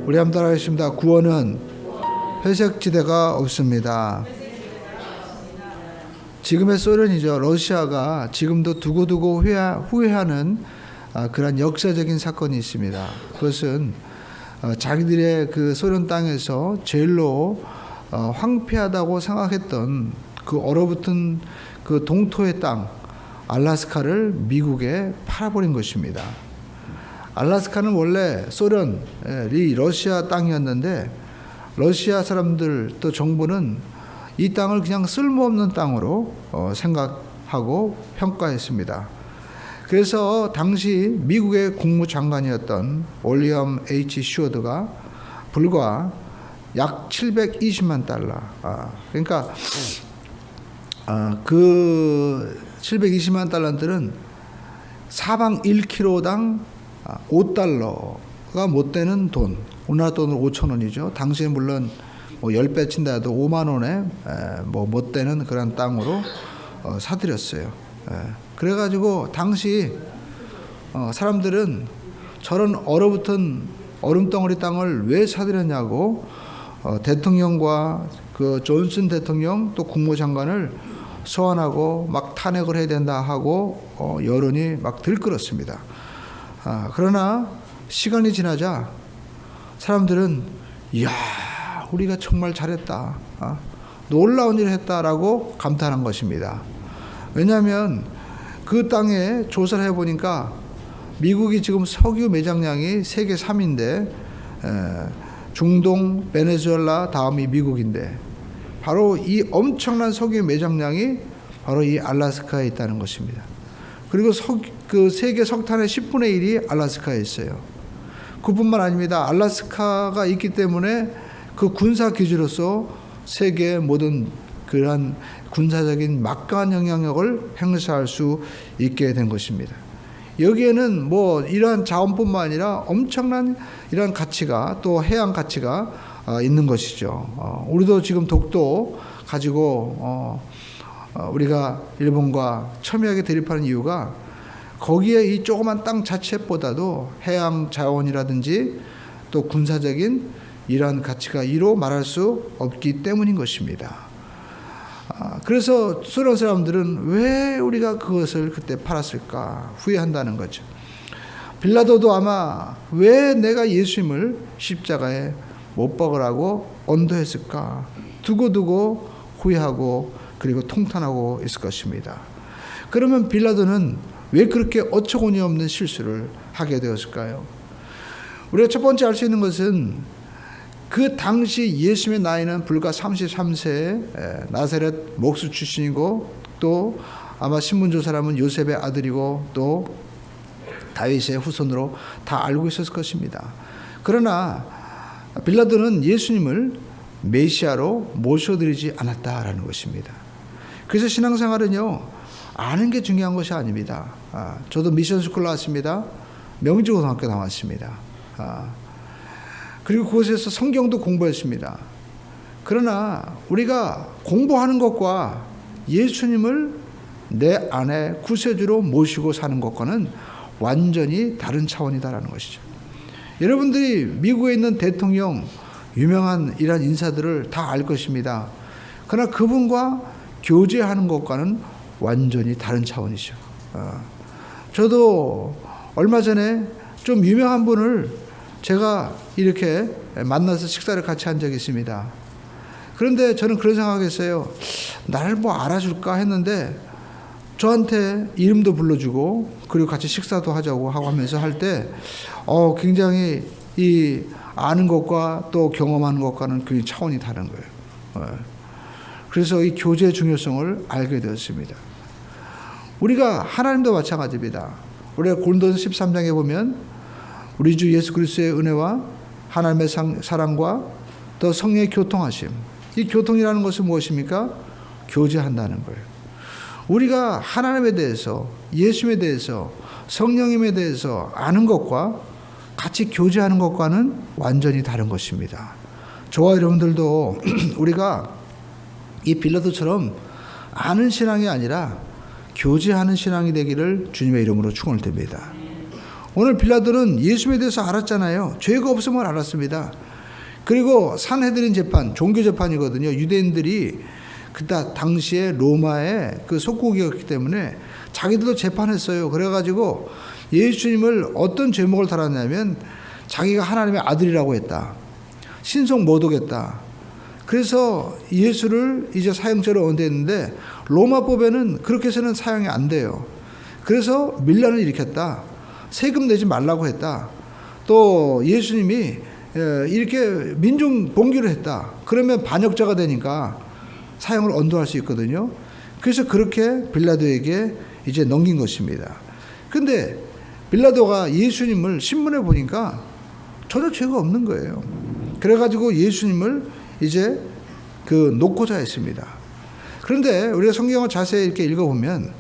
우리 한번 따라하겠습니다. 구원은 회색지대가 없습니다. 지금의 소련이죠. 러시아가 지금도 두고두고 후회하는 그런 역사적인 사건이 있습니다. 그것은 자기들의 그 소련 땅에서 제일로 황폐하다고 생각했던 그 얼어붙은 그 동토의 땅 알래스카를 미국에 팔아버린 것입니다. 알래스카는 원래 소련이 러시아 땅이었는데 러시아 사람들 또 정부는 이 땅을 그냥 쓸모없는 땅으로 생각하고 평가했습니다. 그래서 당시 미국의 국무장관이었던 윌리엄 H. 슈어드가 불과 약 720만 달러, 그러니까 그 720만 달러들은 사방 1km당 5달러가 못 되는 돈, 우리나라 돈으로 5,000원이죠. 당시에 물론 뭐 10배 친다 해도 5만 원에 뭐 못 되는 그런 땅으로 사들였어요. 그래가지고 당시 사람들은 저런 얼어붙은 얼음덩어리 땅을 왜 사들였냐고 대통령과 그 존슨 대통령 또 국무장관을 소환하고 막 탄핵을 해야 된다 하고 여론이 막 들끓었습니다. 그러나 시간이 지나자 사람들은 이야 우리가 정말 잘했다, 놀라운 일을 했다라고 감탄한 것입니다. 왜냐하면 그 땅에 조사를 해보니까 미국이 지금 석유 매장량이 세계 3위인데 중동, 베네수엘라 다음이 미국인데 바로 이 엄청난 석유 매장량이 바로 이 알래스카에 있다는 것입니다. 그리고 그 세계 석탄의 10분의 1이 알래스카에 있어요. 그뿐만 아닙니다. 알래스카가 있기 때문에 그 군사 기지로서 세계 모든 그러한 군사적인 막강한 영향력을 행사할 수 있게 된 것입니다. 여기에는 뭐 이러한 자원뿐만 아니라 엄청난 이러한 가치가 또 해양 가치가 있는 것이죠. 우리도 지금 독도 가지고 우리가 일본과 첨예하게 대립하는 이유가 거기에 이 조그만 땅 자체보다도 해양 자원이라든지 또 군사적인 이러한 가치가 이로 말할 수 없기 때문인 것입니다. 그래서 소련 사람들은 왜 우리가 그것을 그때 팔았을까 후회한다는 거죠. 빌라도도 아마 왜 내가 예수님을 십자가에 못 박으라고 언도했을까 두고두고 후회하고 그리고 통탄하고 있을 것입니다. 그러면 빌라도는 왜 그렇게 어처구니 없는 실수를 하게 되었을까요? 우리가 첫 번째 알 수 있는 것은 그 당시 예수님의 나이는 불과 33세 나사렛 목수 출신이고 또 아마 신분조사라면 요셉의 아들이고 또 다윗의 후손으로 다 알고 있었을 것입니다. 그러나 빌라도는 예수님을 메시아로 모셔드리지 않았다라는 것입니다. 그래서 신앙생활은요 아는 게 중요한 것이 아닙니다. 저도 미션스쿨 나왔습니다. 명지고등학교 나왔습니다. 그리고 그곳에서 성경도 공부했습니다. 그러나 우리가 공부하는 것과 예수님을 내 안에 구세주로 모시고 사는 것과는 완전히 다른 차원이다라는 것이죠. 여러분들이 미국에 있는 대통령 유명한 이런 인사들을 다 알 것입니다. 그러나 그분과 교제하는 것과는 완전히 다른 차원이죠. 저도 얼마 전에 좀 유명한 분을 제가 이렇게 만나서 식사를 같이 한 적이 있습니다. 그런데 저는 그런 생각했어요. 나를 뭐 알아줄까 했는데 저한테 이름도 불러주고 그리고 같이 식사도 하자고 하고 하면서 할 때 굉장히 이 아는 것과 또 경험하는 것과는 그 차원이 다른 거예요. 그래서 이 교제의 중요성을 알게 되었습니다. 우리가 하나님도 마찬가지입니다. 우리가 고린도서 13장에 보면 우리 주 예수 그리스도의 은혜와 하나님의 사랑과 또 성령의 교통하심, 이 교통이라는 것은 무엇입니까? 교제한다는 거예요. 우리가 하나님에 대해서 예수님에 대해서 성령님에 대해서 아는 것과 같이 교제하는 것과는 완전히 다른 것입니다. 저와 여러분들도 우리가 이 빌라도처럼 아는 신앙이 아니라 교제하는 신앙이 되기를 주님의 이름으로 축원을 드립니다. 오늘 빌라도는 예수님에 대해서 알았잖아요. 죄가 없음을 알았습니다. 그리고 산헤드린 재판, 종교 재판이거든요. 유대인들이 그때 당시에 로마의 그 속국이었기 때문에 자기들도 재판했어요. 그래가지고 예수님을 어떤 죄목을 달았냐면 자기가 하나님의 아들이라고 했다. 신성 모독했다. 그래서 예수를 이제 사형죄로 언도했는데 로마법에는 그렇게 해서는 사형이 안 돼요. 그래서 밀란을 일으켰다. 세금 내지 말라고 했다. 또 예수님이 이렇게 민중 봉기를 했다. 그러면 반역자가 되니까 사형을 언도할 수 있거든요. 그래서 그렇게 빌라도에게 이제 넘긴 것입니다. 근데 빌라도가 예수님을 신문에 보니까 전혀 죄가 없는 거예요. 그래가지고 예수님을 이제 놓고자 했습니다. 그런데 우리가 성경을 자세히 이렇게 읽어보면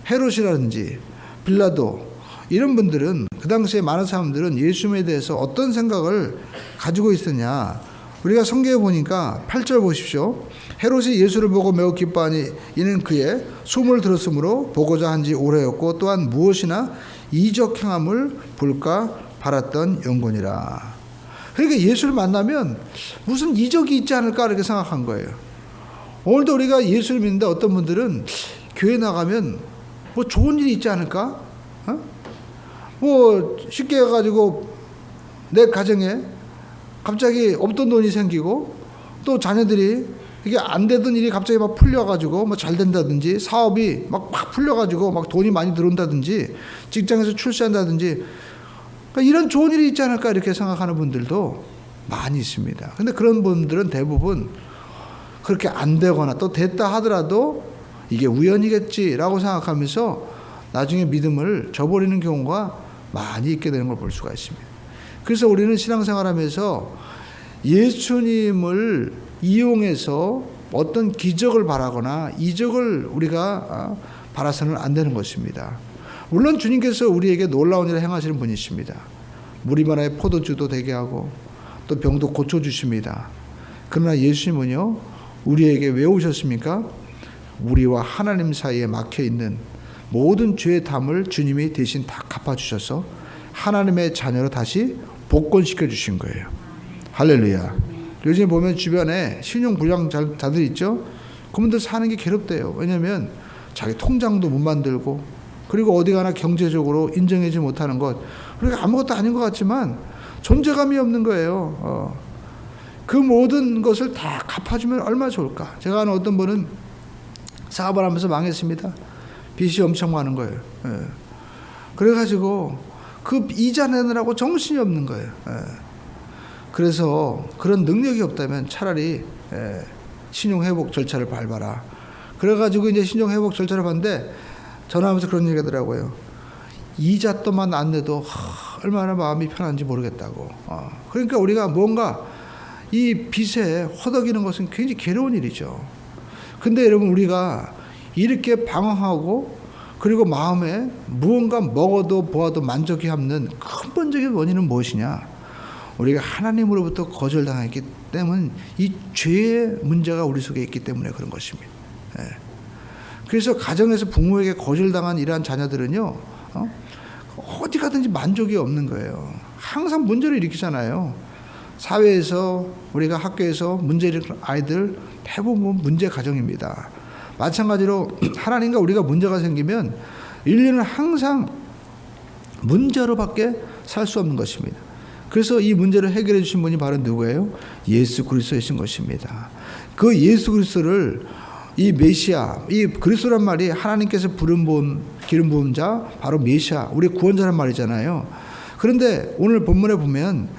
헤롯이라든지 빌라도 이런 분들은 그 당시에 많은 사람들은 예수님에 대해서 어떤 생각을 가지고 있었냐. 우리가 성경에 보니까 8절 보십시오. 헤롯이 예수를 보고 매우 기뻐하니 이는 그의 소문을 들었으므로 보고자 한지 오래였고 또한 무엇이나 이적 행함을 볼까 바랐던 영혼이라. 그러니까 예수를 만나면 무슨 이적이 있지 않을까 이렇게 생각한 거예요. 오늘도 우리가 예수를 믿는데 어떤 분들은 교회 나가면 뭐 좋은 일이 있지 않을까? 뭐 쉽게 해가지고 내 가정에 갑자기 없던 돈이 생기고 또 자녀들이 이게 안 되던 일이 갑자기 막 풀려가지고 뭐 잘 된다든지 사업이 막 풀려가지고 막 돈이 많이 들어온다든지 직장에서 출세한다든지 그러니까 이런 좋은 일이 있지 않을까 이렇게 생각하는 분들도 많이 있습니다. 근데 그런 분들은 대부분 그렇게 안 되거나 또 됐다 하더라도 이게 우연이겠지라고 생각하면서 나중에 믿음을 저버리는 경우가 많이 있게 되는 걸 볼 수가 있습니다. 그래서 우리는 신앙생활하면서 예수님을 이용해서 어떤 기적을 바라거나 이적을 우리가 바라서는 안 되는 것입니다. 물론 주님께서 우리에게 놀라운 일을 행하시는 분이십니다. 무리마라의 포도주도 되게 하고 또 병도 고쳐주십니다. 그러나 예수님은요, 우리에게 왜 오셨습니까? 우리와 하나님 사이에 막혀있는 모든 죄의 담을 주님이 대신 다 갚아주셔서 하나님의 자녀로 다시 복권시켜 주신 거예요. 할렐루야. 요즘 보면 주변에 신용불량자들 있죠? 그분들 사는 게 괴롭대요. 왜냐하면 자기 통장도 못 만들고 그리고 어디 가나 경제적으로 인정하지 못하는 것. 그러니까 아무것도 아닌 것 같지만 존재감이 없는 거예요. 그 모든 것을 다 갚아주면 얼마나 좋을까. 제가 아는 어떤 분은 사업을 하면서 망했습니다. 빚이 엄청 많은 거예요. 그래가지고 그 이자 내느라고 정신이 없는 거예요. 그래서 그런 능력이 없다면 차라리 신용회복 절차를 밟아라. 그래가지고 이제 신용회복 절차를 밟는데 전화하면서 그런 얘기 하더라고요. 이자 또만 안 내도 얼마나 마음이 편한지 모르겠다고. 그러니까 우리가 뭔가 이 빚에 허덕이는 것은 굉장히 괴로운 일이죠. 근데 여러분 우리가 이렇게 방황하고 그리고 마음에 무언가 먹어도 보아도 만족이 없는 근본적인 원인은 무엇이냐? 우리가 하나님으로부터 거절당했기 때문에 이 죄의 문제가 우리 속에 있기 때문에 그런 것입니다. 그래서 가정에서 부모에게 거절당한 이러한 자녀들은요, 어디 가든지 만족이 없는 거예요. 항상 문제를 일으키잖아요. 사회에서 우리가 학교에서 문제를 일으키는 아이들 대부분 문제 가정입니다. 마찬가지로 하나님과 우리가 문제가 생기면 인류는 항상 문제로밖에 살 수 없는 것입니다. 그래서 이 문제를 해결해 주신 분이 바로 누구예요? 예수 그리스도이신 것입니다. 그 예수 그리스도를 이 메시아, 이 그리스도란 말이 하나님께서 기름 부은 자, 바로 메시아, 우리 구원자란 말이잖아요. 그런데 오늘 본문에 보면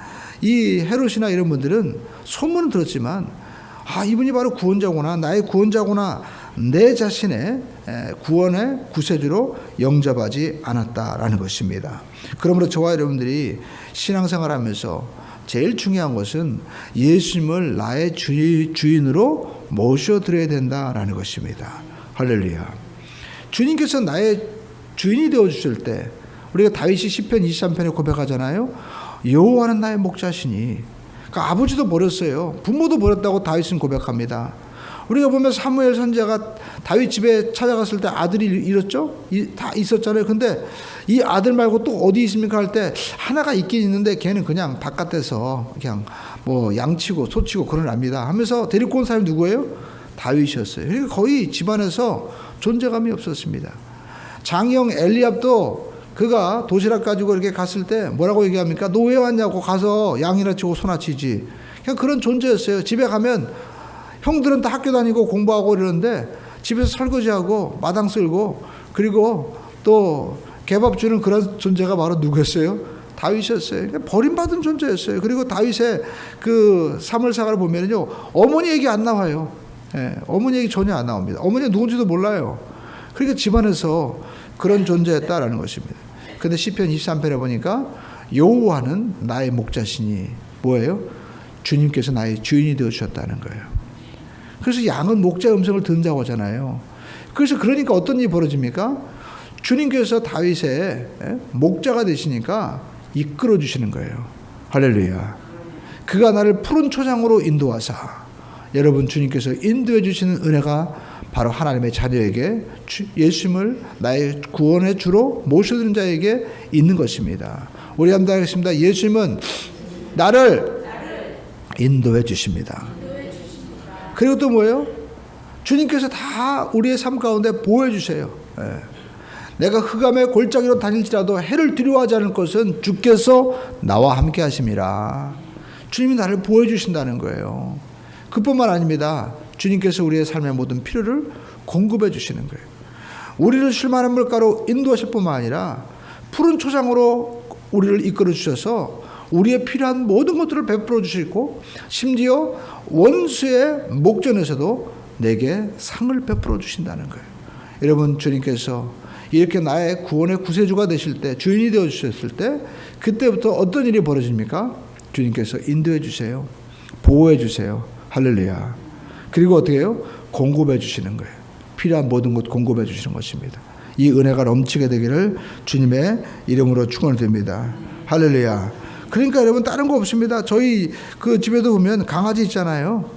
이 헤롯이나 이런 분들은 소문은 들었지만 이분이 바로 구원자구나, 나의 구원자구나, 내 자신의 구원의 구세주로 영접하지 않았다라는 것입니다. 그러므로 저와 여러분들이 신앙생활하면서 제일 중요한 것은 예수님을 나의 주인으로 모셔드려야 된다라는 것입니다. 할렐루야. 주님께서 나의 주인이 되어주실 때 우리가 다윗이 시편 23편에 고백하잖아요. 여호와는 나의 목자시니. 그러니까 아버지도 버렸어요. 부모도 버렸다고 다윗은 고백합니다. 우리가 보면 사무엘 선지자가 다윗 집에 찾아갔을 때 아들이 잃었죠? 다 있었잖아요. 근데 이 아들 말고 또 어디 있습니까? 할 때 하나가 있긴 있는데 걔는 그냥 바깥에서 그냥 뭐 양치고 소치고 그러랍니다 하면서 데리고 온 사람이 누구예요? 다윗이었어요. 그러니까 거의 집안에서 존재감이 없었습니다. 장형 엘리압도 그가 도시락 가지고 이렇게 갔을 때 뭐라고 얘기합니까? 너 왜 왔냐고, 가서 양이나 치고 소나 치지. 그냥 그런 존재였어요. 집에 가면 형들은 다 학교 다니고 공부하고 이러는데 집에서 설거지하고 마당 쓸고 그리고 또 개밥 주는 그런 존재가 바로 누구였어요? 다윗이었어요. 그러니까 버림받은 존재였어요. 그리고 다윗의 그 사무엘상을 보면요, 어머니 얘기 안 나와요. 예, 어머니 얘기 전혀 안 나옵니다. 어머니가 누군지도 몰라요. 그러니까 집안에서 그런 존재였다라는 것입니다. 근데 시편 23편에 보니까 여호와는 나의 목자시니 뭐예요? 주님께서 나의 주인이 되어 주셨다는 거예요. 그래서 양은 목자의 음성을 듣는다고 하잖아요. 그래서 그러니까 어떤 일이 벌어집니까? 주님께서 다윗의 목자가 되시니까 이끌어 주시는 거예요. 할렐루야. 그가 나를 푸른 초장으로 인도하사. 여러분, 주님께서 인도해 주시는 은혜가 바로 하나님의 자녀에게 예수님을 나의 구원의 주로 모셔드는 자에게 있는 것입니다. 우리 한번 하겠습니다. 예수님은 나를 인도해 주십니다. 그리고 또 뭐예요? 주님께서 다 우리의 삶 가운데 보호해 주세요. 내가 흑암의 골짜기로 다닐지라도 해를 두려워하지 않을 것은 주께서 나와 함께 하심이라. 주님이 나를 보호해 주신다는 거예요. 그뿐만 아닙니다. 주님께서 우리의 삶의 모든 필요를 공급해 주시는 거예요. 우리를 쉴만한 물가로 인도하실 뿐만 아니라 푸른 초장으로 우리를 이끌어 주셔서 우리의 필요한 모든 것들을 베풀어 주시고 심지어 원수의 목전에서도 내게 상을 베풀어 주신다는 거예요. 여러분, 주님께서 이렇게 나의 구원의 구세주가 되실 때, 주인이 되어 주셨을 때, 그때부터 어떤 일이 벌어집니까? 주님께서 인도해 주세요. 보호해 주세요. 할렐루야. 그리고 어떻게 해요? 공급해 주시는 거예요. 필요한 모든 것 공급해 주시는 것입니다. 이 은혜가 넘치게 되기를 주님의 이름으로 축원을 드립니다. 할렐루야. 그러니까 여러분, 다른 거 없습니다. 저희 그 집에도 보면 강아지 있잖아요.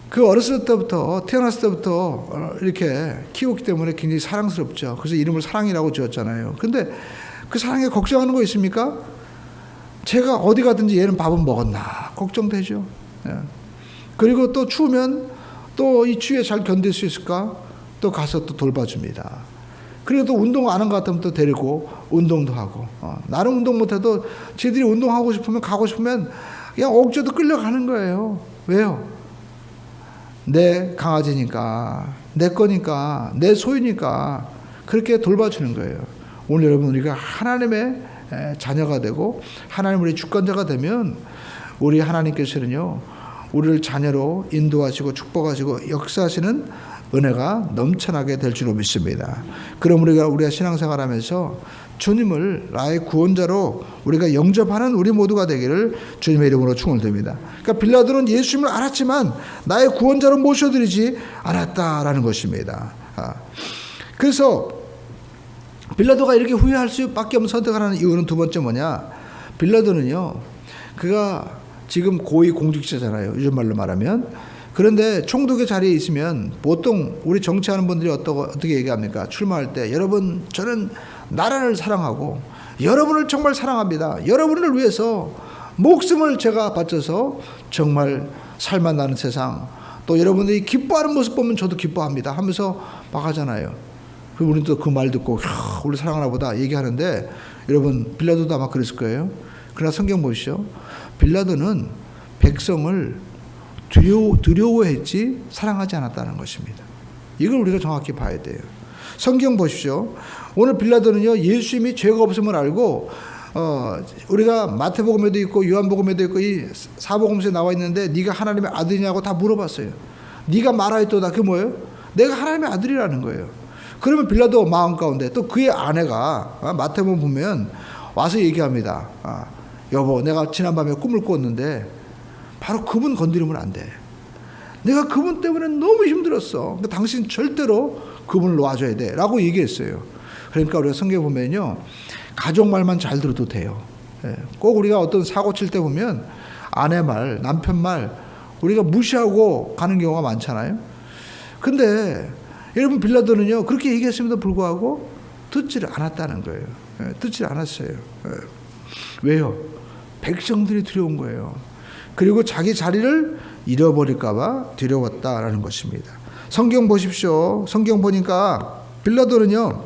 그 어렸을 때부터, 태어났을 때부터 이렇게 키웠기 때문에 굉장히 사랑스럽죠. 그래서 이름을 사랑이라고 지었잖아요. 근데 그 사랑에 걱정하는 거 있습니까? 제가 어디 가든지 얘는 밥은 먹었나 걱정되죠. 그리고 또 추우면 또 이 추위에 잘 견딜 수 있을까? 또 가서 또 돌봐줍니다. 그리고 또 운동 안 한 것 같으면 또 데리고 운동도 하고, 나는 운동 못해도 쟤들이 운동하고 싶으면, 가고 싶으면 그냥 억지로 끌려가는 거예요. 왜요? 내 강아지니까, 내 거니까, 내 소유니까 그렇게 돌봐주는 거예요. 오늘 여러분, 우리가 하나님의 자녀가 되고 하나님 우리 주권자가 되면 우리 하나님께서는요, 우리를 자녀로 인도하시고 축복하시고 역사하시는 은혜가 넘쳐나게 될 줄로 믿습니다. 그럼 우리가 신앙생활하면서 주님을 나의 구원자로 우리가 영접하는 우리 모두가 되기를 주님의 이름으로 축원을 드립니다. 그러니까 빌라도는 예수님을 알았지만 나의 구원자로 모셔드리지 않았다라는 것입니다. 그래서 빌라도가 이렇게 후회할 수밖에 없는 선택을 하는 이유는 두 번째 뭐냐? 빌라도는요, 그가 지금 고위 공직자잖아요. 요즘 말로 말하면. 그런데 총독의 자리에 있으면 보통 우리 정치하는 분들이 어떻게 얘기합니까? 출마할 때, 여러분, 저는 나라를 사랑하고 여러분을 정말 사랑합니다. 여러분을 위해서 목숨을 제가 바쳐서 정말 살만 나는 세상, 또 여러분들이 기뻐하는 모습 보면 저도 기뻐합니다 하면서 막 하잖아요. 그럼 우리는 또 그 말 듣고 우리 사랑하나 보다 얘기하는데, 여러분, 빌라도도 아마 그랬을 거예요. 그러나 성경 보시죠. 빌라도는 백성을 두려워했지 사랑하지 않았다는 것입니다. 이걸 우리가 정확히 봐야 돼요. 성경 보십시오. 오늘 빌라도는요, 예수님이 죄가 없음을 알고 우리가 마태복음에도 있고 요한복음에도 있고 이 사복음서에 나와 있는데 네가 하나님의 아들이냐고 다 물어봤어요. 네가 말하였도다. 그게 뭐예요? 내가 하나님의 아들이라는 거예요. 그러면 빌라도 마음 가운데 또 그의 아내가 마태복음 보면 와서 얘기합니다. 여보, 내가 지난밤에 꿈을 꿨는데 바로 그분 건드리면 안 돼. 내가 그분 때문에 너무 힘들었어. 그러니까 당신 절대로 그분을 놔줘야 돼 라고 얘기했어요. 그러니까 우리가 성경에 보면요, 가족 말만 잘 들어도 돼요. 꼭 우리가 어떤 사고 칠 때 보면 아내 말, 남편 말 우리가 무시하고 가는 경우가 많잖아요. 근데 여러분 빌라도는요 그렇게 얘기했음에도 불구하고 듣지를 않았다는 거예요. 듣지 않았어요. 왜요? 백성들이 두려운 거예요. 그리고 자기 자리를 잃어버릴까봐 두려웠다라는 것입니다. 성경 보십시오. 성경 보니까 빌라도는요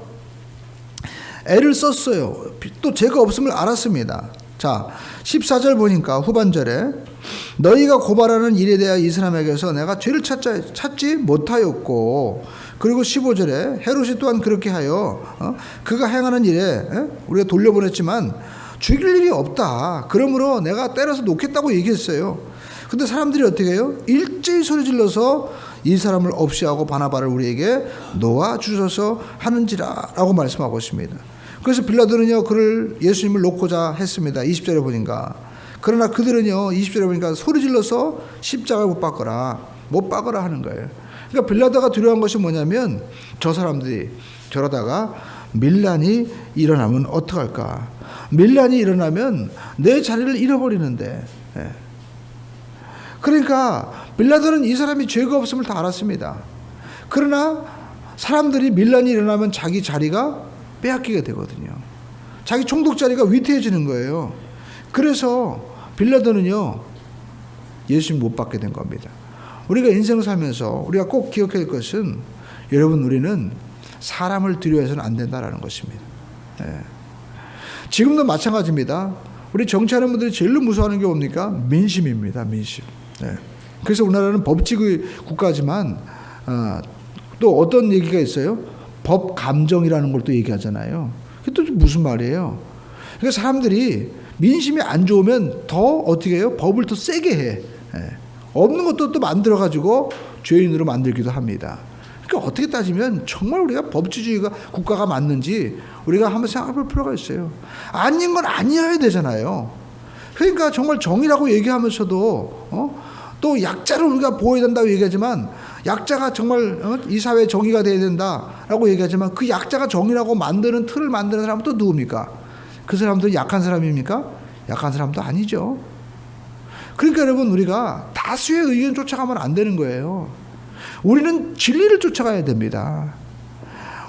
애를 썼어요. 또 죄가 없음을 알았습니다. 자, 14절 보니까 후반절에 너희가 고발하는 일에 대하여 이 사람에게서 내가 죄를 찾지 못하였고, 그리고 15절에 헤롯이 또한 그렇게 하여 그가 행하는 일에 우리가 돌려보냈지만 죽일 일이 없다. 그러므로 내가 때려서 놓겠다고 얘기했어요. 근데 사람들이 어떻게 해요? 일제히 소리질러서 이 사람을 없이 하고 바나바를 우리에게 놓아주셔서 하는지라 라고 말씀하고 있습니다. 그래서 빌라도는요 그를 예수님을 놓고자 했습니다. 20절에 보니까. 그러나 그들은요 20절에 보니까 소리질러서 십자가를 못 박으라 하는 거예요. 그러니까 빌라도가 두려운 것이 뭐냐면 저 사람들이 저러다가 밀란이 일어나면 어떡할까. 밀란이 일어나면 내 자리를 잃어버리는데. 그러니까 빌라도는 이 사람이 죄가 없음을 다 알았습니다. 그러나 사람들이 밀란이 일어나면 자기 자리가 빼앗기게 되거든요. 자기 총독 자리가 위태해지는 거예요. 그래서 빌라도는요 예수님 못 받게 된 겁니다. 우리가 인생 살면서 우리가 꼭 기억해야 할 것은 여러분 우리는 사람을 두려워해서는 안 된다라는 것입니다. 지금도 마찬가지입니다. 우리 정치하는 분들이 제일 무서워하는 게 뭡니까? 민심입니다. 민심. 그래서 우리나라는 법치의 국가지만 또 어떤 얘기가 있어요? 법 감정이라는 걸 또 얘기하잖아요. 그게 또 무슨 말이에요? 그러니까 사람들이 민심이 안 좋으면 더 어떻게 해요? 법을 더 세게 해. 없는 것도 또 만들어가지고 죄인으로 만들기도 합니다. 그러니까 어떻게 따지면 정말 우리가 법치주의가 국가가 맞는지 우리가 한번 생각해 볼 필요가 있어요. 아닌 건 아니어야 되잖아요. 그러니까 정말 정의라고 얘기하면서도 또 약자를 우리가 보호해야 된다고 얘기하지만 약자가 정말 이 사회에 정의가 돼야 된다라고 얘기하지만 그 약자가 정의라고 만드는 틀을 만드는 사람은 또 누굽니까? 그 사람들은 약한 사람입니까? 약한 사람도 아니죠. 그러니까 여러분 우리가 다수의 의견 쫓아가면 안 되는 거예요. 우리는 진리를 쫓아가야 됩니다.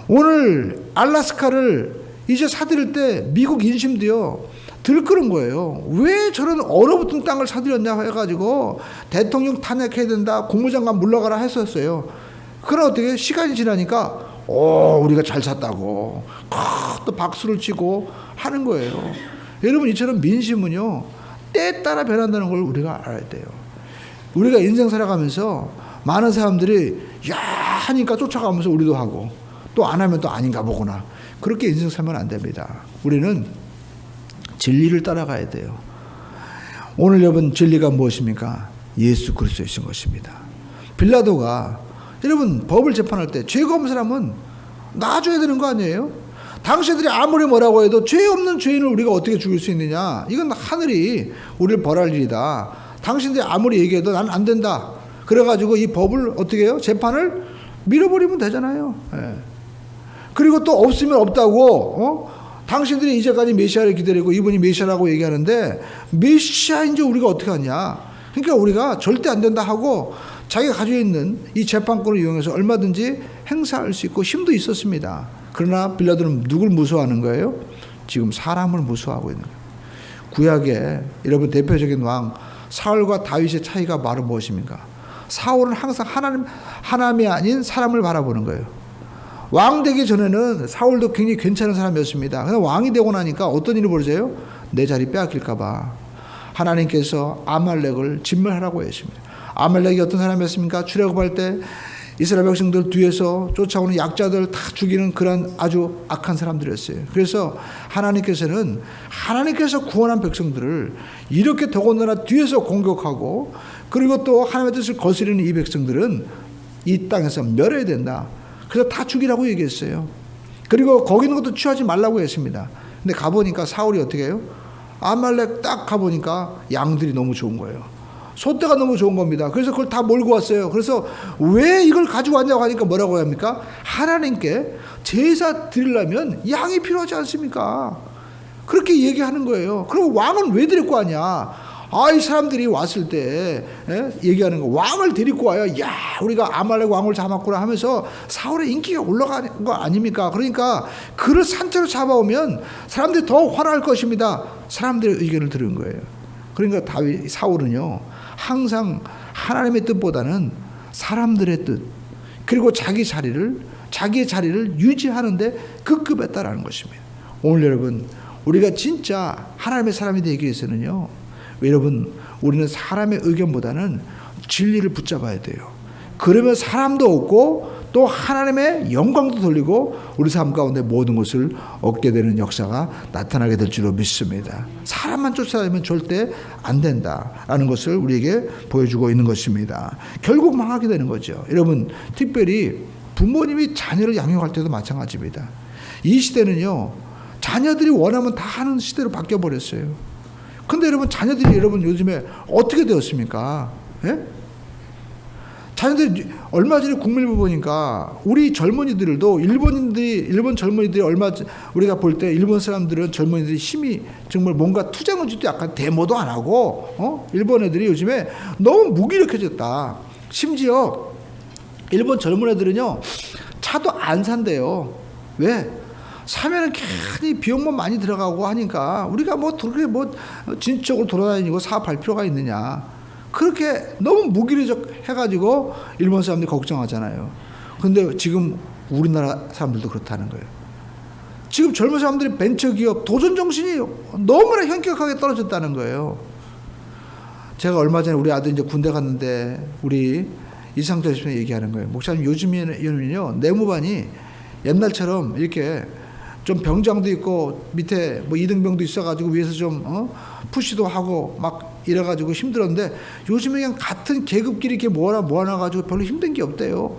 오늘 알라스카를 이제 사들일 때 미국 인심도요 들끓은 거예요. 왜 저런 얼어붙은 땅을 사들였냐 해가지고 대통령 탄핵해야 된다, 국무장관 물러가라 했었어요. 그러나 어떻게 시간이 지나니까 우리가 잘 샀다고 또 박수를 치고 하는 거예요. 여러분 이처럼 민심은요 때에 따라 변한다는 걸 우리가 알아야 돼요. 우리가 인생 살아가면서 많은 사람들이 야 하니까 쫓아가면서 우리도 하고 또 안 하면 또 아닌가 보구나. 그렇게 인생 살면 안 됩니다. 우리는 진리를 따라가야 돼요. 오늘 여러분 진리가 무엇입니까? 예수 그리스도이신 것입니다. 빌라도가 여러분 법을 재판할 때 죄가 없는 사람은 놔줘야 되는 거 아니에요? 당신들이 아무리 뭐라고 해도 죄 없는 죄인을 우리가 어떻게 죽일 수 있느냐? 이건 하늘이 우리를 벌할 일이다. 당신들이 아무리 얘기해도 난 안 된다. 그래가지고 이 법을 어떻게 해요? 재판을 밀어버리면 되잖아요. 그리고 또 없으면 없다고 당신들이 이제까지 메시아를 기다리고 이분이 메시아라고 얘기하는데 메시아인지 우리가 어떻게 하냐. 그러니까 우리가 절대 안 된다 하고 자기가 가지고 있는 이 재판권을 이용해서 얼마든지 행사할 수 있고 힘도 있었습니다. 그러나 빌라도는 누굴 무서워하는 거예요? 지금 사람을 무서워하고 있는 거예요. 구약에 여러분 대표적인 왕 사울과 다윗의 차이가 바로 무엇입니까? 사울은 항상 하나님이 아닌 사람을 바라보는 거예요. 왕 되기 전에는 사울도 굉장히 괜찮은 사람이었습니다. 그런데 왕이 되고 나니까 어떤 일이 벌어져요? 내 자리 빼앗길까 봐 하나님께서 아말렉을 진멸하라고 했습니다. 아말렉이 어떤 사람이었습니까? 출애굽할 때 이스라엘 백성들 뒤에서 쫓아오는 약자들 다 죽이는 그런 아주 악한 사람들이었어요. 그래서 하나님께서 구원한 백성들을 이렇게 더군다나 뒤에서 공격하고 그리고 또 하나님의 뜻을 거스르는 이 백성들은 이 땅에서 멸해야 된다. 그래서 다 죽이라고 얘기했어요. 그리고 거기 있는 것도 취하지 말라고 했습니다. 근데 가보니까 사울이 어떻게 해요? 아말렉 딱 가보니까 양들이 너무 좋은 거예요. 소떼가 너무 좋은 겁니다. 그래서 그걸 다 몰고 왔어요. 그래서 왜 이걸 가지고 왔냐고 하니까 뭐라고 합니까? 하나님께 제사 드리려면 양이 필요하지 않습니까? 그렇게 얘기하는 거예요. 그럼 왕은 왜 데리고 왔냐? 이 사람들이 왔을 때 얘기하는 거, 왕을 데리고 와요. 야, 우리가 아말렉 왕을 잡았구나 하면서 사울의 인기가 올라가는 거 아닙니까? 그러니까 그를 산채로 잡아오면 사람들이 더 화날 것입니다. 사람들의 의견을 들은 거예요. 그러니까 사울은요, 항상 하나님의 뜻보다는 사람들의 뜻, 그리고 자기의 자리를 유지하는데 급급했다라는 것입니다. 오늘 여러분, 우리가 진짜 하나님의 사람이 되기 위해서는요, 여러분, 우리는 사람의 의견보다는 진리를 붙잡아야 돼요. 그러면 사람도 얻고 또 하나님의 영광도 돌리고 우리 삶 가운데 모든 것을 얻게 되는 역사가 나타나게 될 줄로 믿습니다. 사람만 쫓아다니면 절대 안 된다라는 것을 우리에게 보여주고 있는 것입니다. 결국 망하게 되는 거죠. 여러분, 특별히 부모님이 자녀를 양육할 때도 마찬가지입니다. 이 시대는요, 자녀들이 원하면 다 하는 시대로 바뀌어 버렸어요. 근데 여러분, 자녀들이 여러분 요즘에 어떻게 되었습니까? 예? 자녀들이 얼마 전에 국민일보 보니까 우리 젊은이들도 일본 젊은이들이 우리가 볼 때 일본 사람들은 젊은이들이 힘이 정말 뭔가 투쟁 의지도 약간 데모도 안 하고 일본 애들이 요즘에 너무 무기력해졌다. 심지어 일본 젊은 애들은요, 차도 안 산대요. 왜? 사면은 괜히 비용만 많이 들어가고 하니까 우리가 그렇게 진취적으로 돌아다니고 사업할 필요가 있느냐. 그렇게 너무 무기력 해가지고 일본 사람들이 걱정하잖아요. 근데 지금 우리나라 사람들도 그렇다는 거예요. 지금 젊은 사람들이 벤처기업 도전 정신이 너무나 현격하게 떨어졌다는 거예요. 제가 얼마 전에 우리 아들 이제 군대 갔는데 우리 이상철 집사님 얘기하는 거예요. 목사님, 요즘에는요, 내무반이 옛날처럼 이렇게 좀 병장도 있고 밑에 이등병도 있어가지고 위에서 좀 푸시도 하고 막 이래가지고 힘들었는데 요즘에 그냥 같은 계급끼리 이렇게 모아놔가지고 별로 힘든 게 없대요.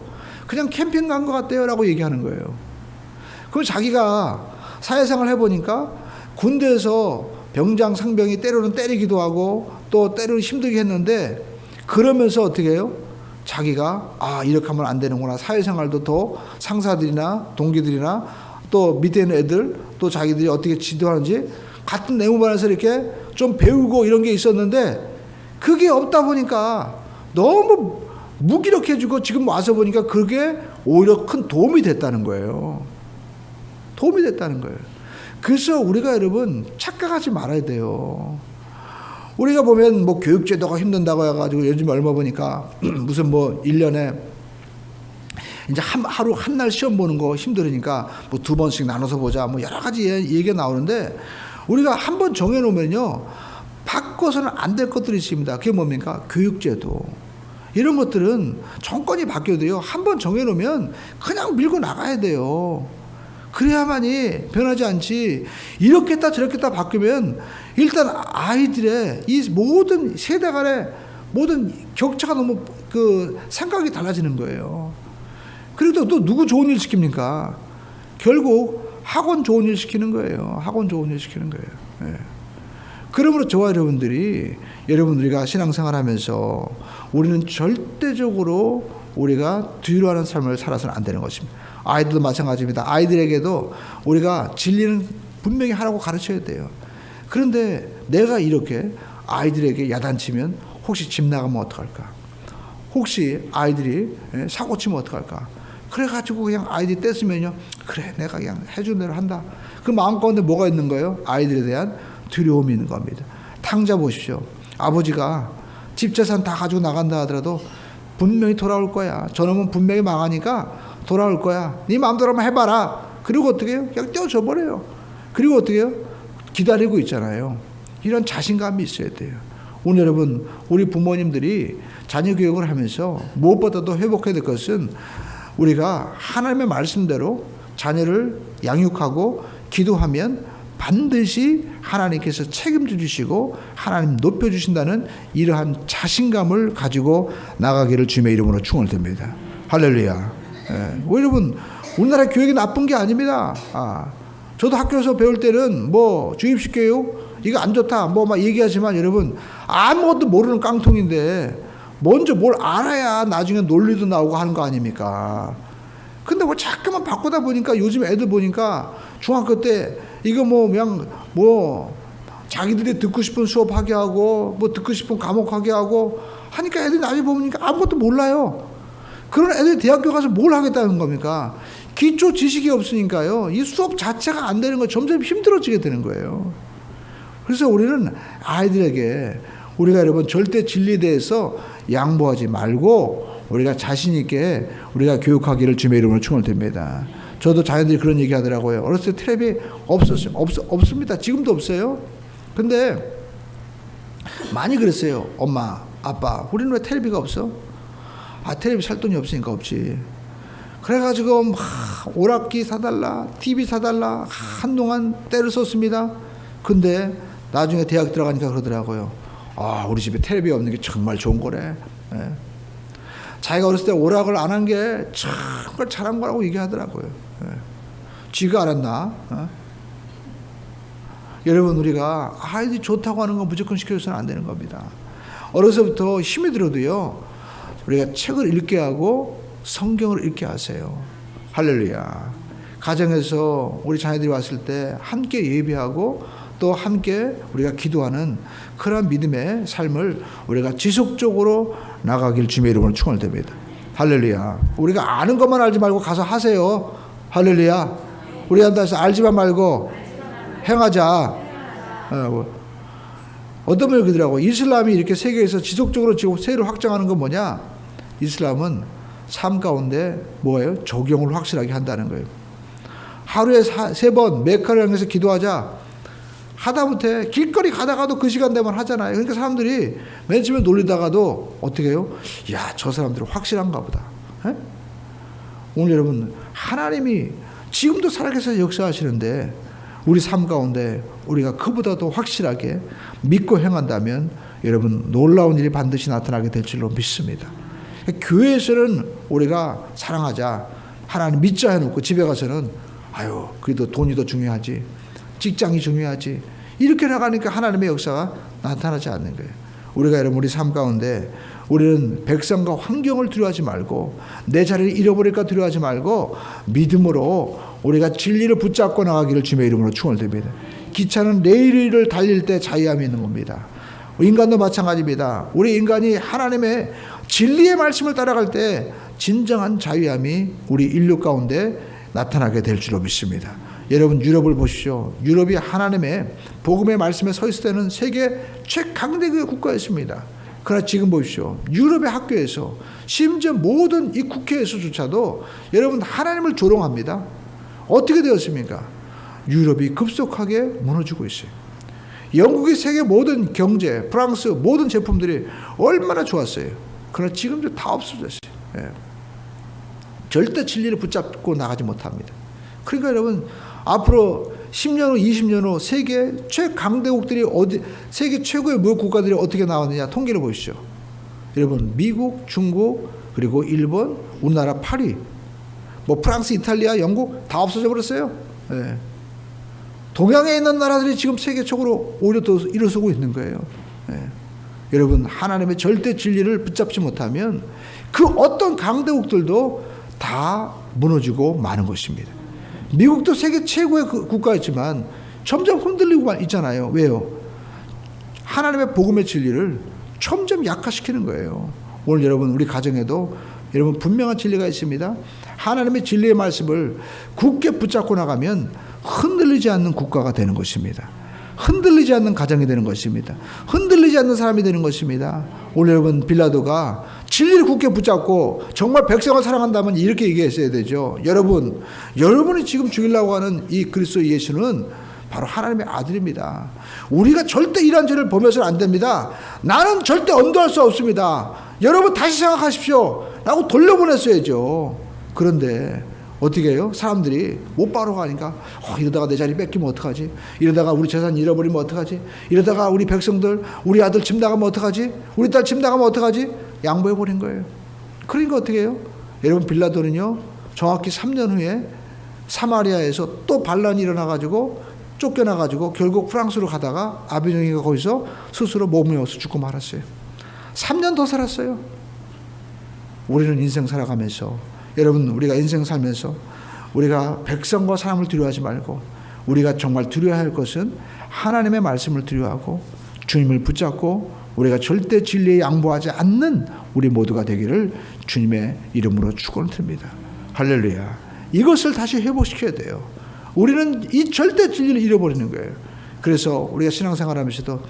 그냥 캠핑 간 것 같대요라고 얘기하는 거예요. 그럼 자기가 사회생활 해보니까 군대에서 병장 상병이 때로는 때리기도 하고 또 때로는 힘들게 했는데, 그러면서 어떻게 해요? 자기가 이렇게 하면 안 되는구나. 사회생활도 더 상사들이나 동기들이나 또 밑에 있는 애들, 또 자기들이 어떻게 지도하는지 같은 내무반에서 이렇게 좀 배우고 이런 게 있었는데, 그게 없다 보니까 너무 무기력해지고 지금 와서 보니까 그게 오히려 큰 도움이 됐다는 거예요. 도움이 됐다는 거예요. 그래서 우리가 여러분 착각하지 말아야 돼요. 우리가 보면 교육제도가 힘든다고 해가지고 요즘 얼마 보니까 무슨 1년에 이제 하루 한 날 시험 보는 거 힘들으니까 2번씩 나눠서 보자, 여러 가지 얘기가 나오는데, 우리가 한 번 정해놓으면요, 바꿔서는 안 될 것들이 있습니다. 그게 뭡니까? 교육제도. 이런 것들은 정권이 바뀌어도요, 한 번 정해놓으면 그냥 밀고 나가야 돼요. 그래야만이 변하지 않지. 이렇게 했다 저렇게 했다 바뀌면 일단 아이들의 이 모든 세대 간의 모든 격차가 너무 생각이 달라지는 거예요. 그리고 또 누구 좋은 일 시킵니까? 결국 학원 좋은 일 시키는 거예요. 학원 좋은 일 시키는 거예요. 예. 그러므로 저와 여러분들이가 신앙생활 하면서 우리는 절대적으로 우리가 뒤로하는 삶을 살아서는 안 되는 것입니다. 아이들도 마찬가지입니다. 아이들에게도 우리가 진리는 분명히 하라고 가르쳐야 돼요. 그런데 내가 이렇게 아이들에게 야단치면 혹시 집 나가면 어떡할까? 혹시 아이들이 사고 치면 어떡할까? 그래가지고 그냥 아이들이 떼쓰면요, 그래 내가 그냥 해준 대로 한다. 그 마음 가운데 뭐가 있는 거예요? 아이들에 대한 두려움이 있는 겁니다. 탕자 보십시오. 아버지가 집 재산 다 가지고 나간다 하더라도 분명히 돌아올 거야. 저놈은 분명히 망하니까 돌아올 거야. 네 마음대로 한번 해봐라. 그리고 어떻게 해요? 그냥 떼어줘 버려요. 그리고 어떻게 해요? 기다리고 있잖아요. 이런 자신감이 있어야 돼요. 오늘 여러분, 우리 부모님들이 자녀 교육을 하면서 무엇보다도 회복해야 될 것은 우리가 하나님의 말씀대로 자녀를 양육하고 기도하면 반드시 하나님께서 책임져 주시고 하나님 높여주신다는 이러한 자신감을 가지고 나가기를 주님의 이름으로 축원드립니다. 할렐루야. 예. 여러분, 우리나라 교육이 나쁜 게 아닙니다. 저도 학교에서 배울 때는 주입식 교육 이거 안 좋다 막 얘기하지만 여러분, 아무것도 모르는 깡통인데 먼저 뭘 알아야 나중에 논리도 나오고 하는 거 아닙니까? 근데 자꾸만 바꾸다 보니까 요즘 애들 보니까 중학교 때 이거 그냥 자기들이 듣고 싶은 수업 하게 하고 뭐 듣고 싶은 과목 하게 하고 하니까 애들이 나중에 보니까 아무것도 몰라요. 그런 애들이 대학교 가서 뭘 하겠다는 겁니까? 기초 지식이 없으니까요. 이 수업 자체가 안 되는 거 점점 힘들어지게 되는 거예요. 그래서 우리는 아이들에게 우리가 여러분 절대 진리에 대해서 양보하지 말고 우리가 자신 있게 우리가 교육하기를 주님의 이름으로 축원드립니다. 저도 자녀들이 그런 얘기 하더라고요. 어렸을 때 텔레비 없습니다. 지금도 없어요. 근데 많이 그랬어요. 엄마, 아빠, 우리는 왜 텔레비가 없어? 아, 텔레비 살 돈이 없으니까 없지. 그래가지고 막 오락기 사달라, TV 사달라 한동안 때를 썼습니다. 근데 나중에 대학 들어가니까 그러더라고요. 아, 우리 집에 텔레비 없는 게 정말 좋은 거래. 예. 자기가 어렸을 때 오락을 안 한 게 정말 잘한 거라고 얘기하더라고요. 예. 쥐가 알았나? 어? 여러분, 우리가 아이들이 좋다고 하는 거 무조건 시켜줘서는 안 되는 겁니다. 어려서부터 힘이 들어도요, 우리가 책을 읽게 하고 성경을 읽게 하세요. 할렐루야. 가정에서 우리 자녀들이 왔을 때 함께 예배하고 또 함께 우리가 기도하는 그런 믿음의 삶을 우리가 지속적으로 나가길 주님의 이름으로 축원드립니다. 할렐루야. 우리가 아는 것만 알지 말고 가서 하세요. 할렐루야. 우리한테 알지만 말고 행하자. 어떤 분이 그러더라고. 이슬람이 이렇게 세계에서 지속적으로 지금 세를 확장하는 건 뭐냐? 이슬람은 삶 가운데 뭐예요? 적용을 확실하게 한다는 거예요. 하루에 3번 메카를 향해서 기도하자. 하다못해 길거리 가다가도 그 시간 되면 하잖아요. 그러니까 사람들이 맨 처음에 놀리다가도 어떻게 해요? 야, 저 사람들은 확실한가 보다. 에? 오늘 여러분, 하나님이 지금도 살아계셔서 역사하시는데 우리 삶 가운데 우리가 그보다도 확실하게 믿고 행한다면 여러분, 놀라운 일이 반드시 나타나게 될 줄로 믿습니다. 교회에서는 우리가 사랑하자, 하나님 믿자 해놓고 집에 가서는 아유, 그래도 돈이 더 중요하지, 직장이 중요하지, 이렇게 나가니까 하나님의 역사가 나타나지 않는 거예요. 우리가 여러분, 우리 삶 가운데 우리는 백성과 환경을 두려워하지 말고 내 자리를 잃어버릴까 두려워하지 말고 믿음으로 우리가 진리를 붙잡고 나가기를 주님의 이름으로 축원드립니다. 기차는 레일을 달릴 때 자유함이 있는 겁니다. 인간도 마찬가지입니다. 우리 인간이 하나님의 진리의 말씀을 따라갈 때 진정한 자유함이 우리 인류 가운데 나타나게 될 줄로 믿습니다. 여러분, 유럽을 보십시오. 유럽이 하나님의 복음의 말씀에 서 있을 때는 세계 최강대국의 국가였습니다. 그러나 지금 보십시오. 유럽의 학교에서 심지어 모든 이 국회에서조차도 여러분 하나님을 조롱합니다. 어떻게 되었습니까? 유럽이 급속하게 무너지고 있어요. 영국이 세계 모든 경제, 프랑스 모든 제품들이 얼마나 좋았어요. 그러나 지금도 다 없어졌어요. 예. 절대 진리를 붙잡고 나가지 못합니다. 그러니까 여러분, 앞으로 10년 후, 20년 후 세계 최강대국들이 세계 최고의 무역 국가들이 어떻게 나왔느냐 통계를 보시죠. 여러분, 미국, 중국, 그리고 일본, 우리나라 파리, 뭐 프랑스, 이탈리아, 영국 다 없어져 버렸어요. 예. 동양에 있는 나라들이 지금 세계 최고로 오히려 더 일어서고 있는 거예요. 예. 여러분, 하나님의 절대 진리를 붙잡지 못하면 그 어떤 강대국들도 다 무너지고 마는 것입니다. 미국도 세계 최고의 국가였지만 점점 흔들리고 있잖아요. 왜요? 하나님의 복음의 진리를 점점 약화시키는 거예요. 오늘 여러분, 우리 가정에도 여러분 분명한 진리가 있습니다. 하나님의 진리의 말씀을 굳게 붙잡고 나가면 흔들리지 않는 국가가 되는 것입니다. 흔들리지 않는 가정이 되는 것입니다. 흔들리지 않는 사람이 되는 것입니다. 오늘 여러분, 빌라도가 진리를 굳게 붙잡고 정말 백성을 사랑한다면 이렇게 얘기했어야 되죠. 여러분이 지금 죽이려고 하는 이 그리스도 예수는 바로 하나님의 아들입니다. 우리가 절대 이런 죄를 범해서는 안 됩니다. 나는 절대 언도할 수 없습니다. 여러분 다시 생각하십시오 라고 돌려보냈어야죠. 그런데 어떻게 해요? 사람들이 못 바로 가니까 이러다가 내 자리 뺏기면 어떡하지? 이러다가 우리 재산 잃어버리면 어떡하지? 이러다가 우리 백성들, 우리 아들 집 나가면 어떡하지? 우리 딸 집 나가면 어떡하지? 양보해버린 거예요. 그러니까 어떻게 해요? 여러분, 빌라도는요 정확히 3년 후에 사마리아에서 또 반란이 일어나가지고 쫓겨나가지고 결국 프랑스로 가다가 아비뇽이가 거기서 스스로 몸을 내어서 죽고 말았어요. 3년 더 살았어요. 우리는 인생 살아가면서 여러분, 우리가 인생 살면서 우리가 백성과 사람을 두려워하지 말고 우리가 정말 두려워할 것은 하나님의 말씀을 두려워하고 주님을 붙잡고 우리가 절대 진리에 양보하지 않는 우리 모두가 되기를 주님의 이름으로 축원드립니다. 할렐루야. 이것을 다시 회복시켜야 돼요. 우리는 이 절대 진리를 잃어버리는 거예요. 그래서 우리가 신앙생활하면서도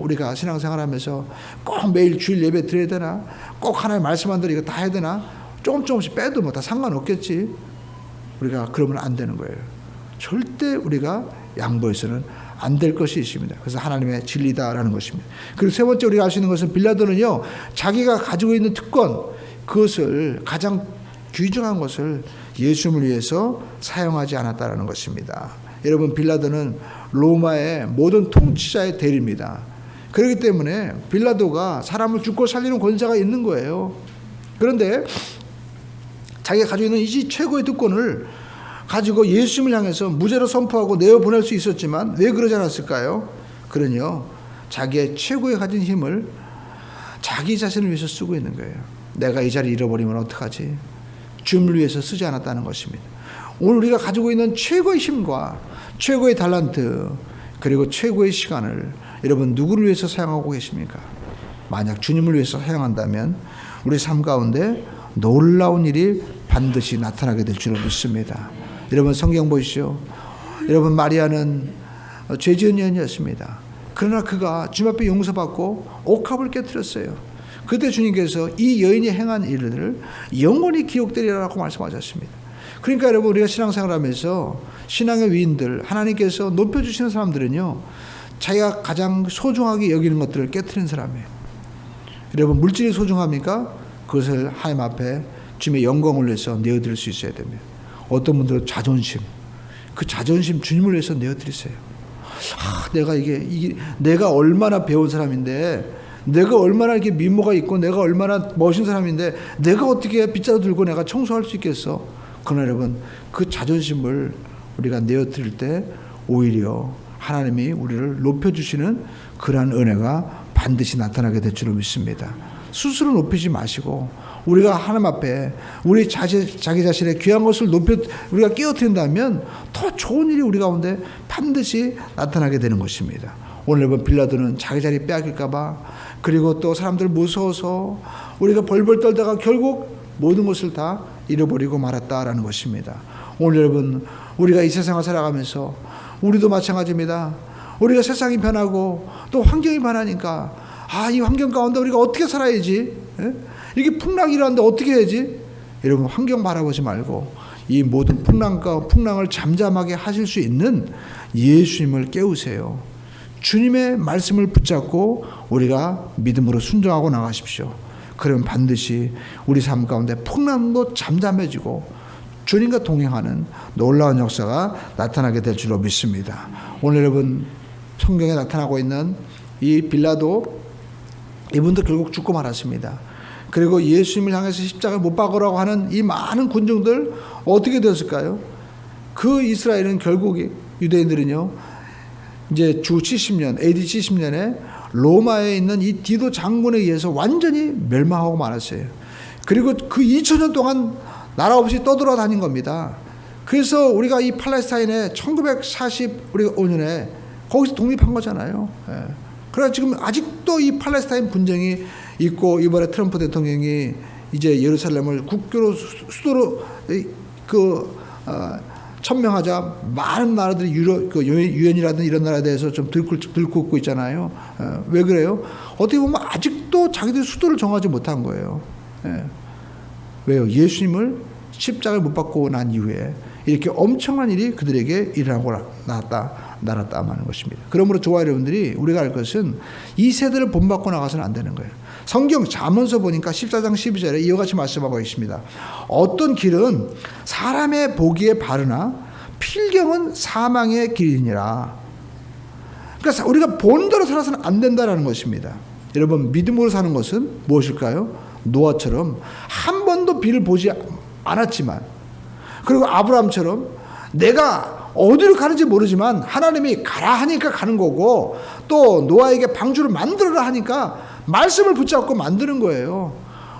우리가 신앙생활하면서 꼭 매일 주일 예배 드려야 되나, 꼭 하나님 말씀한 대로 이거 다 해야 되나, 조금씩 빼도 뭐 다 상관없겠지. 우리가 그러면 안 되는 거예요. 절대 우리가 양보해서는 안 될 것이 있습니다. 그래서 하나님의 진리다라는 것입니다. 그리고 세 번째 우리가 알 수 있는 것은 빌라도는요, 자기가 가지고 있는 특권, 그것을 가장 귀중한 것을 예수님을 위해서 사용하지 않았다라는 것입니다. 여러분, 빌라도는 로마의 모든 통치자의 대리입니다. 그렇기 때문에 빌라도가 사람을 죽고 살리는 권세가 있는 거예요. 그런데 자기가 가지고 있는 이 최고의 특권을 가지고 예수님을 향해서 무죄로 선포하고 내어보낼 수 있었지만 왜 그러지 않았을까요? 그는요, 자기의 최고의 가진 힘을 자기 자신을 위해서 쓰고 있는 거예요. 내가 이 자리를 잃어버리면 어떡하지? 주님을 위해서 쓰지 않았다는 것입니다. 오늘 우리가 가지고 있는 최고의 힘과 최고의 달란트 그리고 최고의 시간을 여러분 누구를 위해서 사용하고 계십니까? 만약 주님을 위해서 사용한다면 우리 삶 가운데 놀라운 일이 반드시 나타나게 될 줄로 믿습니다. 여러분, 성경 보시죠. 여러분, 마리아는 죄 지은 여인이었습니다. 그러나 그가 주님 앞에 용서받고 옥합을 깨뜨렸어요. 그때 주님께서 이 여인이 행한 일을 영원히 기억되리라고 말씀하셨습니다. 그러니까 여러분, 우리가 신앙생활하면서 신앙의 위인들, 하나님께서 높여주시는 사람들은요, 자기가 가장 소중하게 여기는 것들을 깨뜨리는 사람이에요. 여러분, 물질이 소중합니까? 그것을 하나님 앞에 주님의 영광을 위해서 내어드릴 수 있어야 됩니다. 어떤 분들은 자존심, 그 자존심 주님을 위해서 내어드리세요. 내가 얼마나 배운 사람인데, 내가 얼마나 이렇게 미모가 있고, 내가 얼마나 멋진 사람인데, 내가 어떻게 빗자루 들고 내가 청소할 수 있겠어? 그러나 여러분, 그 자존심을 우리가 내어드릴 때 오히려 하나님이 우리를 높여주시는 그러한 은혜가 반드시 나타나게 될 줄로 믿습니다. 스스로 높이지 마시고 우리가 하나님 앞에 우리 자기 자신의 귀한 것을 우리가 깨어뜨린다면 더 좋은 일이 우리 가운데 반드시 나타나게 되는 것입니다. 오늘 여러분, 빌라도는 자기 자리 빼앗길까 봐, 그리고 또 사람들 무서워서 우리가 벌벌 떨다가 결국 모든 것을 다 잃어버리고 말았다라는 것입니다. 오늘 여러분, 우리가 이 세상을 살아가면서 우리도 마찬가지입니다. 우리가 세상이 변하고 또 환경이 변하니까 이 환경 가운데 우리가 어떻게 살아야지? 이렇게 풍랑이 일어나는데 어떻게 해야지? 여러분, 환경 바라보지 말고 이 모든 풍랑을 잠잠하게 하실 수 있는 예수님을 깨우세요. 주님의 말씀을 붙잡고 우리가 믿음으로 순종하고 나가십시오. 그러면 반드시 우리 삶 가운데 풍랑도 잠잠해지고 주님과 동행하는 놀라운 역사가 나타나게 될 줄로 믿습니다. 오늘 여러분, 성경에 나타나고 있는 이 빌라도, 이분도 결국 죽고 말았습니다. 그리고 예수님을 향해서 십자가를 못 박으라고 하는 이 많은 군중들 어떻게 되었을까요? 그 이스라엘은 결국, 유대인들은요, 이제 주 70년, AD 70년에 로마에 있는 이 디도 장군에 의해서 완전히 멸망하고 말았어요. 그리고 그 2000년 동안 나라 없이 떠돌아다닌 겁니다. 그래서 우리가 이 팔레스타인에 1945년에 거기서 독립한 거잖아요. 그러나 지금 아직도 이 팔레스타인 분쟁이 있고, 이번에 트럼프 대통령이 이제 예루살렘을 국교로 수도로 천명하자 많은 나라들이 유엔이라든지 이런 나라에 대해서 좀 들끓고 있잖아요. 왜 그래요? 어떻게 보면 아직도 자기들이 수도를 정하지 못한 거예요. 왜요? 예수님을 십자가를 못 받고 난 이후에 이렇게 엄청난 일이 그들에게 일어나고 날았다 하는 것입니다. 그러므로 저와 여러분들이 우리가 알 것은 이 세대를 본받고 나가서는 안 되는 거예요. 성경 잠언서 보니까 14장 12절에 이와 같이 말씀하고 있습니다. 어떤 길은 사람의 보기에 바르나 필경은 사망의 길이니라. 그러니까 우리가 본대로 살아서는 안 된다는 것입니다. 여러분, 믿음으로 사는 것은 무엇일까요? 노아처럼 한 번도 비를 보지 않았지만, 그리고 아브라함처럼 내가 어디로 가는지 모르지만 하나님이 가라 하니까 가는 거고, 또 노아에게 방주를 만들어라 하니까 말씀을 붙잡고 만드는 거예요.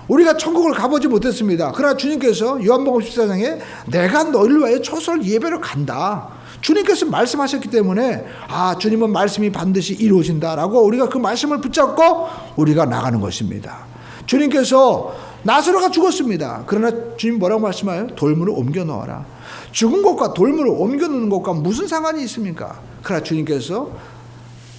우리가 천국을 가보지 못했습니다. 그러나 주님께서 요한복음 14장에 내가 너희를 위하여 초설 예배로 간다. 주님께서 말씀하셨기 때문에 주님은 말씀이 반드시 이루어진다라고 우리가 그 말씀을 붙잡고 우리가 나가는 것입니다. 주님께서 나사로가 죽었습니다. 그러나 주님 뭐라고 말씀하여요? 돌문을 옮겨 놓아라. 죽은 것과 돌문을 옮겨 놓는 것과 무슨 상관이 있습니까? 그러나 주님께서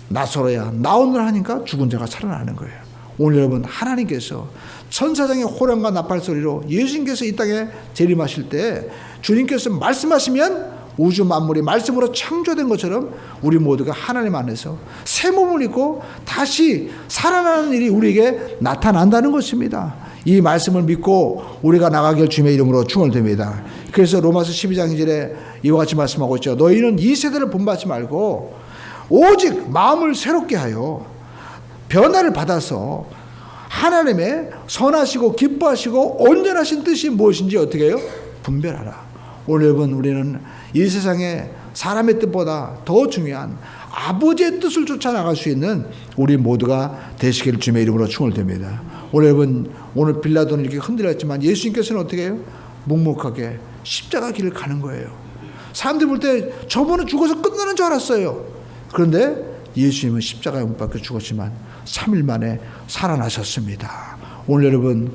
나사로야 나오느라 하니까 죽은 자가 살아나는 거예요. 오늘 여러분, 하나님께서 천사장의 호령과 나팔 소리로 예수님께서 이 땅에 재림하실 때 주님께서 말씀하시면 우주 만물이 말씀으로 창조된 것처럼 우리 모두가 하나님 안에서 새 몸을 입고 다시 살아나는 일이 우리에게 나타난다는 것입니다. 이 말씀을 믿고 우리가 나가길 주님의 이름으로 축원드립니다. 그래서 로마서 12장 2절에 이와 같이 말씀하고 있죠. 너희는 이 세대를 본받지 말고 오직 마음을 새롭게 하여 변화를 받아서 하나님의 선하시고 기뻐하시고 온전하신 뜻이 무엇인지 어떻게 해요? 분별하라. 오늘 여러분, 우리는 이 세상에 사람의 뜻보다 더 중요한 아버지의 뜻을 쫓아 나갈 수 있는 우리 모두가 되시기를 주님의 이름으로 축원드립니다. 오늘 여러분, 오늘 빌라도는 이렇게 흔들렸지만 예수님께서는 어떻게 해요? 묵묵하게 십자가 길을 가는 거예요. 사람들이 볼 때 저분은 죽어서 끝나는 줄 알았어요. 그런데 예수님은 십자가에 못 박혀 죽었지만 3일 만에 살아나셨습니다. 오늘 여러분,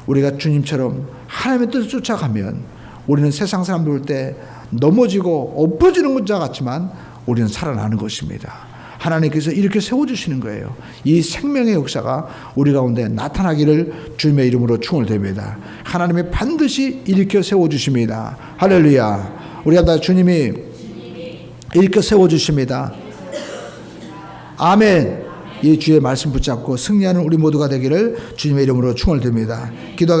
우리가 주님처럼 하나님의 뜻을 쫓아가면 우리는 세상 사람들 볼 때 넘어지고 엎어지는 것 같지만 우리는 살아나는 것입니다. 하나님께서 이렇게 세워주시는 거예요. 이 생명의 역사가 우리 가운데 나타나기를 주님의 이름으로 축원드립니다. 하나님이 반드시 일으켜 세워주십니다. 할렐루야. 우리가 다 주님이 일으켜 세워주십니다. 아멘. 이 주의 말씀 붙잡고 승리하는 우리 모두가 되기를 주님의 이름으로 축원드립니다. 기도하겠습니다.